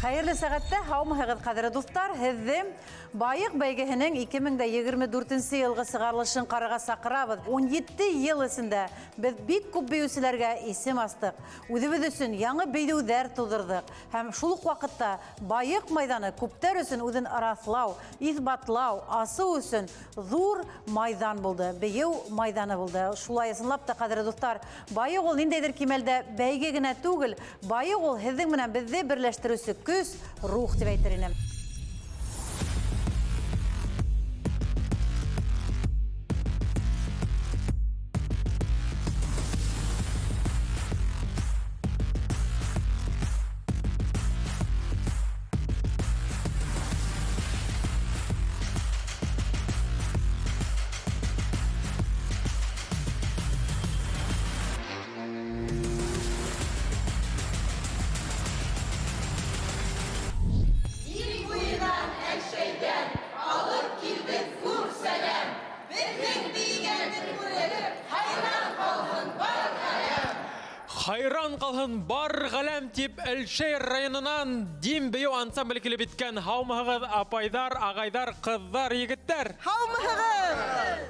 Hayırlı saatte haumağız kadar dostlar. Hizim Bayık bәйгесенең 2024 елгы сыгарлышын карага сакырабыз. 17 ел исендә без бик күп бәйүселәргә исем астык. Үзебез өчен яңа бәйдәүләр тудырдык. Һәм шул ук вакытта Байык мәйданы күптәр өчен үзен араслау, исбатлау, асу өчен зур мәйдан булды. Бәйү мәйданы булды. Шулай исенләп тә кадерле достар, Байык ул ниндидер кимәлдә бәйге генә түгел, Байык ул һезнең менән безне берләштерүче көч, рух дип әйтер инем. Хайран қалғын бар ғалам тип Әлшей районынан дим бейу ансамбль келіп еткен хаумығығыз апайдар, ағайдар, қыздар, егіттер. Хаумығығыз!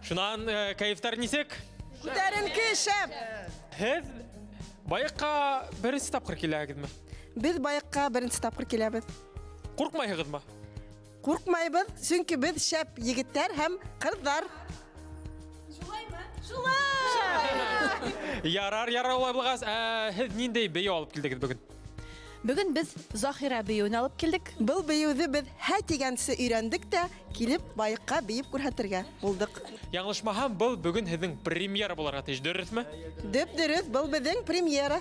Шунан кайфтар несек? Күтәрінкі шәп! Хез байыққа бірінші тапқыр келәгіз ме? Біз байыққа бірінші тапқыр келәбіз. Қорқмайығыз ма? Қорқмайбыз, çünkü біз шәп егіттер һәм қыздар. Ярар олай бұлғас, хез нендей бейу алып келдіңіз бүгін? Бүгін біз Захира бейуін алып келдік. Бұл бейуді біз хә тегенсі үйрендік те, келіп байыққа бейіп көрхәтірге болдық. Яңылышмаһам, бұл бүгін хіздің премьера боларға теш, дөріс ме? Дөп дөріс, бұл біздің премьера.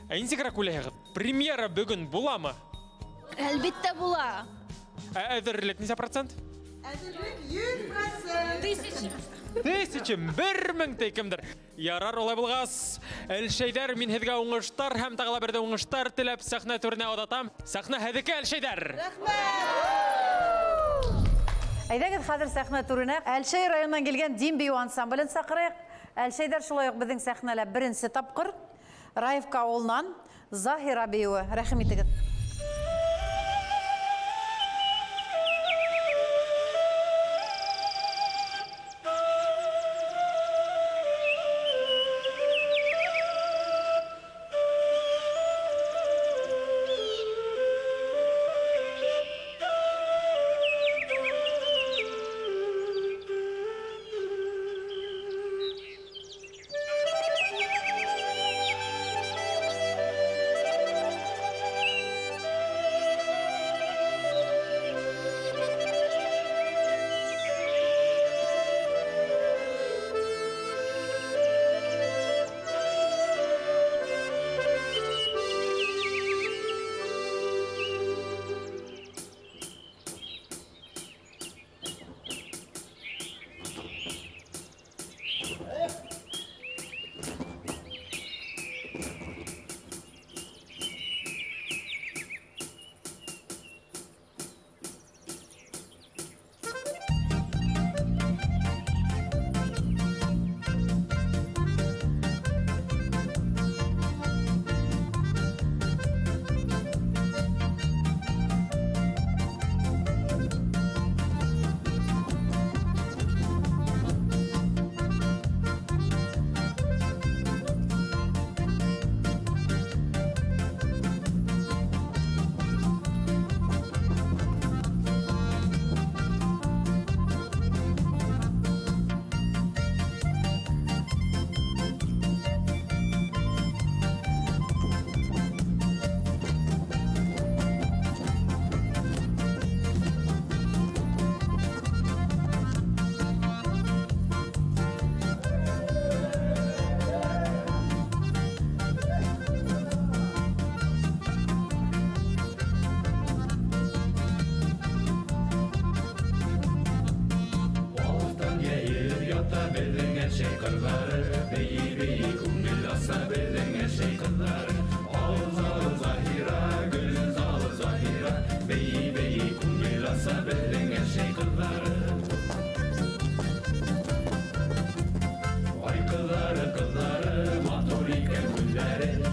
Әйінсекірі көлейғыз, премьера бүгін була ма? Әлбетті бұла. Әзірлік несе процент? Әзірлік 100%. 1000 тейкімдір. Ярар олай бұлғас. Әлшейдер, мен хезге оңыштар, һәм тағала бірді оңыштар тіліп, сахна түріне одатам. Сахна хәдеке Әлшейдер. Әйдәгез хәзер сахна түріне Әлшей районынан келген дим бейу ансамблін сақырайық. Әлшейдер шулай ук біздің сахналар бірінші тапқыр. Раевка ауылынан Захира бейуі. Рәхім етігіз.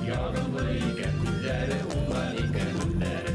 Yağlı iken gülleri, ulan iken gülleri.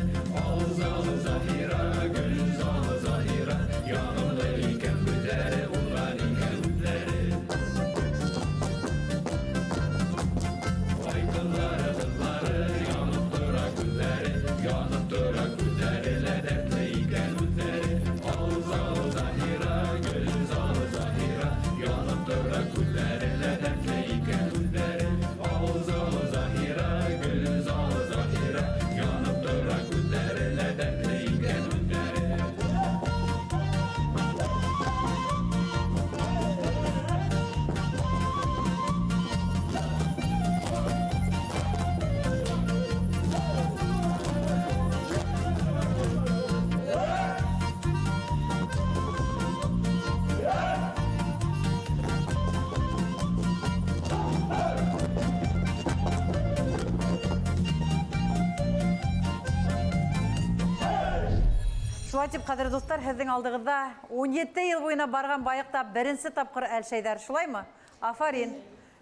Шулай дип, кадерле дуслар, һезнең алдыгызда 17 ел буена барган байыкта беренче тапкыр Әлшәйдәр, шулаймы? Афарин.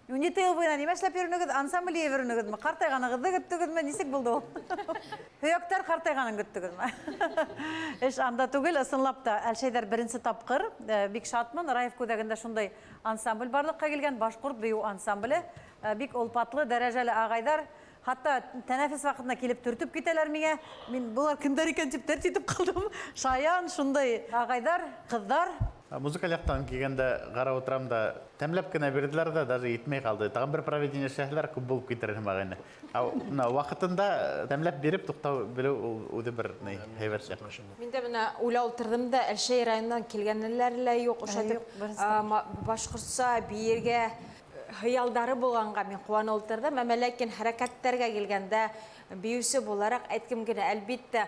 17 ел буена нимә эшләп йөрүнегез? Ансамбль йөрүнегезме? Картайганыгызды көттегезме? Нисек булды ул? Һөяктәр картайганын көттегезме? Эш анда түгел, ысынлап та Әлшәйдәр беренче тапкыр. Бик шатмын. Раев күдәгендә шундай ансамбль барлыкка килгән, башкорт бию ансамбле. Бик олпатлы, дәрәҗәле агайдар. Хатта тәнәфес вакытына килеп төртүп китәләр миңа. Мин булар кемдер икән дип тәртип калдым. Шаян, шундай агайдар, кыздар. Музыка яктан килгәндә карап утырам да, тәмләп кенә бирделәр да, даже итмәй калды. Тагын бер проведение эшләһәләр, күп булып китер мәгънә. Мына вакытында тәмләп биреп туктау белү үзе бер һәйбәт эш. Мин дә менә уйлап утырдым да, Әлшәй районыннан килгәннәр лә юк, ошатып башкортса биергә хыялдары булганга мин куана утырдым. Әмма ләкин хәрәкәтләргә килгәндә биюсе буларак әйткем генә, әлбиттә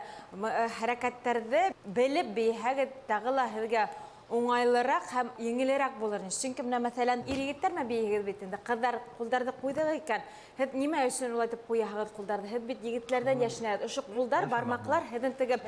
хәрәкәтләрне белеп биһәгә тагыла һәргә уңайлырак һәм еңелерәк булыр. Чөнки менә мәсәлән, ир-егетләр биегез бит инде, кызлар кулларда куйдык икән. Һез нимә өчен улай дип куяһыгыз кулларда? Һез бит егетләрдән яшенәгез. Ошо кулдар, бармаклар һезнең теге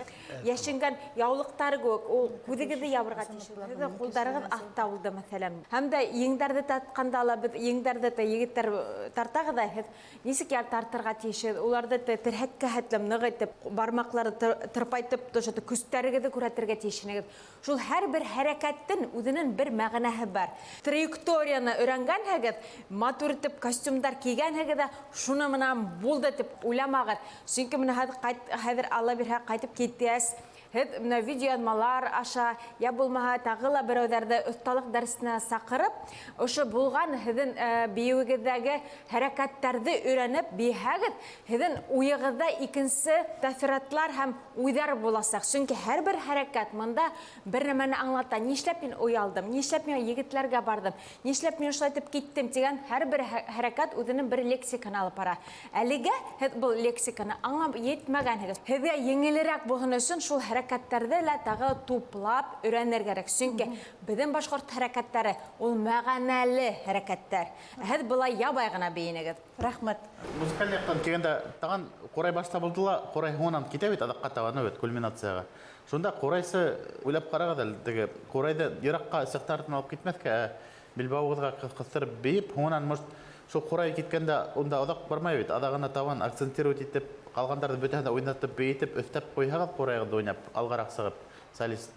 яшенгән яулыктар күк, ул күзегезне ябырга тиеш. Һезнең кулларыгыз астта булды мәсәлән. Һәм дә еңдәрде татканда ала без еңдәрде егетләр тартагы да һез нисек яр тартырга тиеш. Уларда терһәккә хәтлем ныгы итеп, бармаклары тырпайтып, тошаты күстәрегезне күрәтергә тиешнегез. Шул һәрбер хәрәкәттен үзенең бер мәгънәһе бар. Траекторияны өйрәнгәнһегез, матур итеп костюмдар кигәнһегез, шуны менән булды дип уйламагыз. Чөнки менә хәзер Алла бирһә кайтып китәс. Һез менә видеоалмалар аша, я булмаһа тагыла берәүләрдә осталык дәресенә сакырып, ошо булган һезнең биюегездәге хәрәкәтләрне өйрәнеп биһәгез, һезнең уегызда икенче тәфсиратлар һәм уйдар буласак. Чөнки һәрбер хәрәкәт монда бер нәмәне аңлата. Нишләп мин уялдым? Нишләп мин егетләргә бардым? Нишләп мин шулай итеп киттем дигән һәрбер хәрәкәт үзенең бер лексиканы алып бара. Әлегә һез бу лексиканы аңлап йетмәгәнһегез. Һезгә еңелрәк булган өчен шул хәрәкәтләрдә лә тагы туплап өйрәнергә кирәк. Чөнки безнең башкорт хәрәкәтләре ул мәгънәле хәрәкәтләр. Һез булай ябай гына бейнегез. Рәхмәт. Музыка яктан килгәндә тагын Курай башта булдыла, Курай һоннан китә бит адакка табаны бит кульминацияга. Шунда Курайсы уйлап карагыз әле, теге Курайды еракка сыктартып алып китмәскә, билбауыгызга кыстырып бейеп, һоннан может шул Курай киткәндә унда адак бармай бит, адагына табан акцентировать итеп, калгандарды бөтәһендә уйнатып бейтеп, өстәп куйһагыз Курайгы уйнап, алгарак сыгып, солист.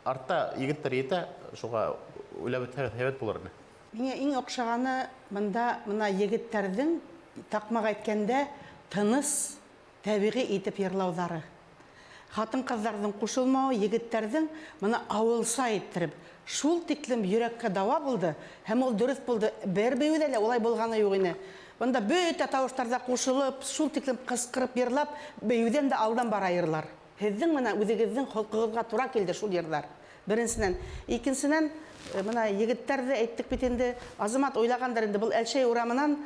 Артта егеттер ете, шуга уйлап үтсәгез һәйбәт булыр иде. Миңа иң охшаганы монда мына егеттердин такмак әйткәндә тыныс, табигый итеп йырлаулары. Хатын-кызларның кушылмауы, егеттердин моны авылса иттереп, шул тиклем йөрәккә дава булды, һәм ул дөрес булды. Бер беюдә лә улай булганы юк ине. Монда бөтә тавыштарда кушылып, шул тиклем кыскырып йырлап, беюдән дә алдан бара йырлар. Һезнең менә үзегезнең холкыгызга туры килде шул йырлар. Беренчедән, икенчедән, менә егетләрдә әйттек бит инде, Азамат уйлагандыр инде, бу Әлшәй урамынан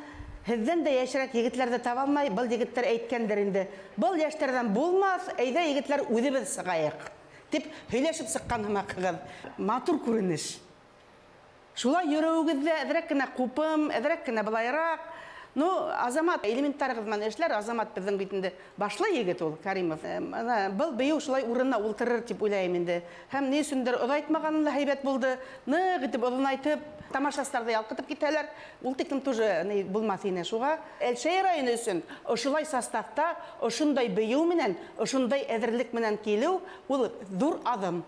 һездән дә яшьрәк егетләрдә таба алмай, бу егетләр әйткәндер инде. Бу яшьләрдән булмас, әйдә егетләр үзебез сыгайык дип һөйләшеп сыккан хәмәкыгыз. Матур күренеш. Шулай йөрәгегездә әзрәк кенә купым, әзрәк кенә булайрак. Ну, Азамат элементарыгыз менән эшләр, Азамат безнең бит инде башлы егет ул, Каримов. Был бию шулай урынына ултырыр дип уйлайм инде. Һәм ни өчендер озайтмаганы да һәйбәт булды. Нык итеп озынайтып, тамашачыларны ялкытып китәләр. Ул тиклем тоже ни булмас ине шуга. Әлшәй районы өчен ошулай составта, ошундай бию менән, ошундай әзерлек менән килү ул зур адым.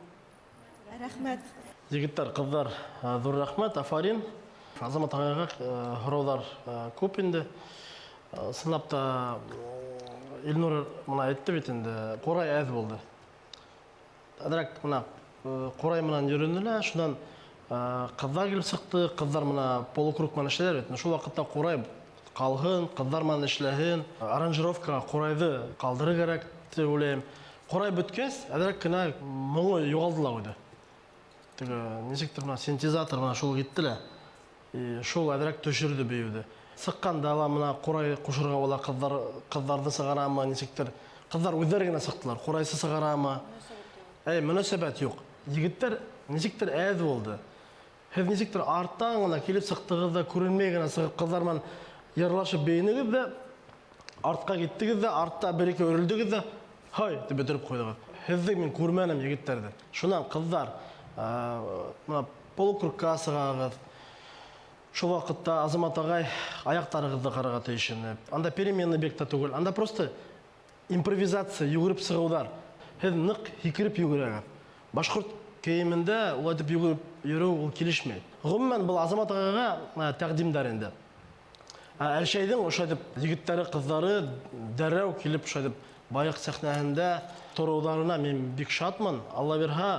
Рәхмәт. Егеттер, кызлар, зур рәхмәт, афарин. Азамат ағайға һораулар көп инде. Сынап та Илнур мына әйтте бит инде, Курай әз булды. Әдерәк мына Курай менән йөрөнеләр, шундан кызлар килеп сыкты, кызлар мына полукруг менән эшләр бит. Шул вакытта Курай калгын, кызлар менән эшләһен, аранжировка Курайды калдырыр кирәк дип уйлыйм. Курай беткәс, әдерәк кенә моңы югалдылар иде. Теге ничектер мына синтезатор мына шул киттеләр. Шул әдерәк төшерде беюді. Сыққанда ала мына Курай кушырға ола кызларды сығарама, несектер. Кызлар өздері генә сықтылар, Курайсы сығарама. Мөнәсәбәт юк. Егеттер несектер әз болды. Һез несектер арттан гына килеп сықтығызда, күренмей генә сығып, кызлармен йырлашып бейінігізді, артқа кеттігізді, артта бір-екі өрілдігізді, хай деп бітіріп қойдығыз. һеҙҙе мин күрмәнем егеттәрҙе. Шунан ҡыҙҙар, мына полукружка сығағыҙ. Шул ваҡытта Азамат ағай аяҡтарығыҙҙы ҡарарға тейешенеп. Анда переменный бекта түгел, анда просто импровизация, йүгереп сығыуҙар. Һеҙ ныҡ һикереп йүгерәгеҙ. Башҡорт кейемендә улай итеп йүгереп йөрөү ул килешмәй. Ғөмүмән был Азамат ағайға тәҡдимдәр инде. Әлшәйҙең ошо итеп егеттәре, ҡыҙҙары дәррәү килеп ошо итеп байыҡ сәхнәһендә тороуҙарына мин бик шатмын. Алла бирһә,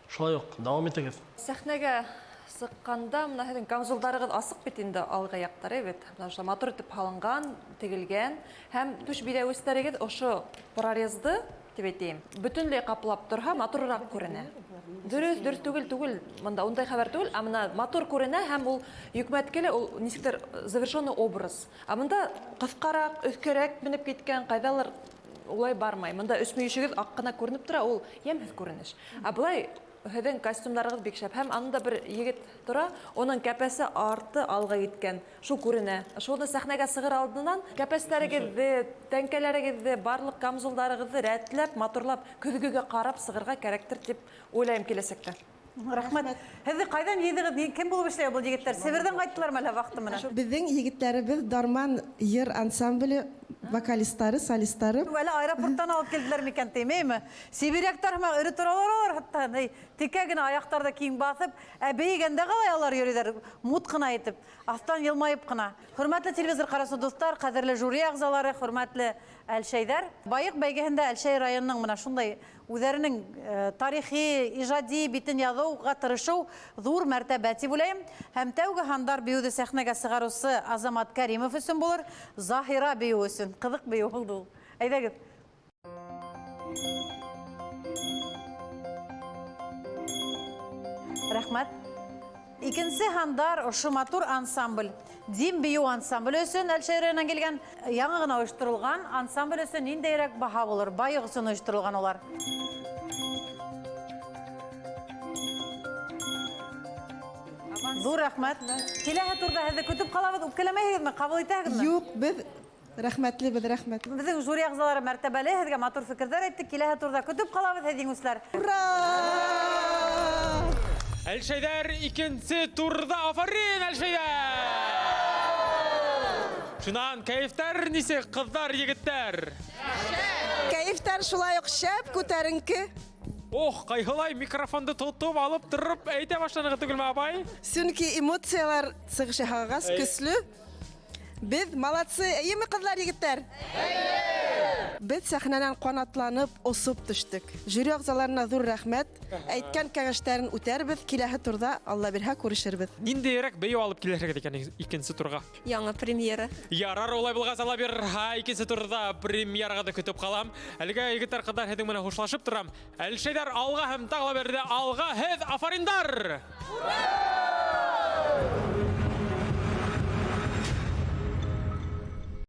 шулай уҡ дауам итегеҙ. Сәхнәгә сыҡҡанда, мына һеҙҙең камзулдарығыҙ асыҡ бит инде алғы яҡтары бит. Матур итеп һалынған, тегелгән. Һәм түш биҙәүестәрегеҙ ошо прорезды, тип әйтәйем, бөтөнләй ҡаплап торһа, матурыраҡ күренә. Дөрөҫ түгел, мында ундай хәбәр түгел, ә мына матур күренә һәм ул йөкмәткеле, ул нисектер завершенный образ. Ә мында ҡыҫҡараҡ, өҫкәрәк менеп киткән, ҡайҙалыр улай бармай. Мында өс мөйөшөгөҙ аҡ ҡына күренеп тора, ул йәмһеҙ күренеш. Ә былай һеҙҙең костюмдарығыҙ бик шәп. Һәм анда бер егет тора, уның кәпәсе арты алға киткән. Шул күренә. Шуны сәхнәгә сығыр алдынан кәпәстәрегеҙҙе, тәңкәләрегеҙҙе, барлыҡ камзулдарығыҙҙы рәтләп, матурлап, көҙгөгә ҡарап сығырға кәрәктер дип уйлайым киләсәктә. Рәхмәт. Һеҙҙе ҡайҙан йыйҙығыҙ? Кем булып эшләй был егеттәр? Себерҙән ҡайттылармы әле ваҡыты менән? Беҙҙең егеттәребеҙ Дарман йыр ансамбле вокалистары, солистары. Әле аэропорттан алып килделәр микән теймәйме? Сибиряктар һәм ыры торалар хатта текә генә аяҡтарҙы киң баҫып, ә бейегәндә ҡалай алар йөрөйҙәр, мут ҡына итеп, аҫтан йылмайып ҡына. Хөрмәтле телевизор ҡараусы дуҫтар, ҡәҙерле жюри ағзалары, хөрмәтле әлшәйҙәр. Байыҡ бәйгеһендә Әлшәй районының мына шундай үҙҙәренең тарихи, ижади битен яҙыуға тырышыу ҙур мәртәбә тип уйлайым. Һәм тәүге һандар бейеүҙе сәхнәгә сығарыусы Азамат Кәримов өсөн булыр, Заһира бейеү өсөн. Ҡыҙыҡ бейеү булды ул. Әйҙәгеҙ. Рәхмәт. Икенсе һандар ошо матур ансамбль. Дим бейеү ансамбль өсөн Әлшәй районынан килгән, яңы ғына ойошторолған ансамбль өсөн ниндәйерәк баһа булыр? Байыҡ өсөн ойошторолған улар. Ҙур рәхмәт. Киләһе турҙа һеҙҙе көтөп ҡалабыҙ, үпкәләмәйһегеҙме, ҡабул итәһегеҙме? Юҡ, беҙ рәхмәтлебеҙ, рәхмәт. Беҙҙең жюри ағзалары мәртәбәле, һеҙгә матур фекерҙәр әйтте. Киләһе турҙа көтөп ҡалабыҙ, һеҙ еңеүселәр. Ура! Әлшәйҙәр икенсе турҙа, афарин Әлшәйҙәр! Шунан кәйефтәр нисек, ҡыҙҙар, егеттәр? Кәйефтәр шулай уҡ шәп, күтәренке. Ох, ҡайһылай микрофонды тотоп, алып, тырып, әйтә башланығы түгелме, апай? Сөнки эмоциялар сығышы һағас көслө. Беҙ молодцы, әйеме ҡыҙлар, егеттәр? Беҙ сәхнәнән ҡанатланып, осоп төштөк. Жюри ағзаларына ҙур рәхмәт. Әйткән кәңәштәрен үтәрбеҙ, киләһе турҙа, Алла бирһә, күрешербеҙ. Ниндәйерәк бейеү алып киләһегеҙ икән икенсе турға? Яңы премьера. Ярар, улай булғас, Алла бирһә, икенсе турҙа премьераға көтөп ҡалам. Әлегә егеттәр, ҡыҙҙар, һеҙҙең менән хушлашып торам. Әлшәйҙәр алға һәм тағы ла берҙә алға, һеҙ афариндар! Ура!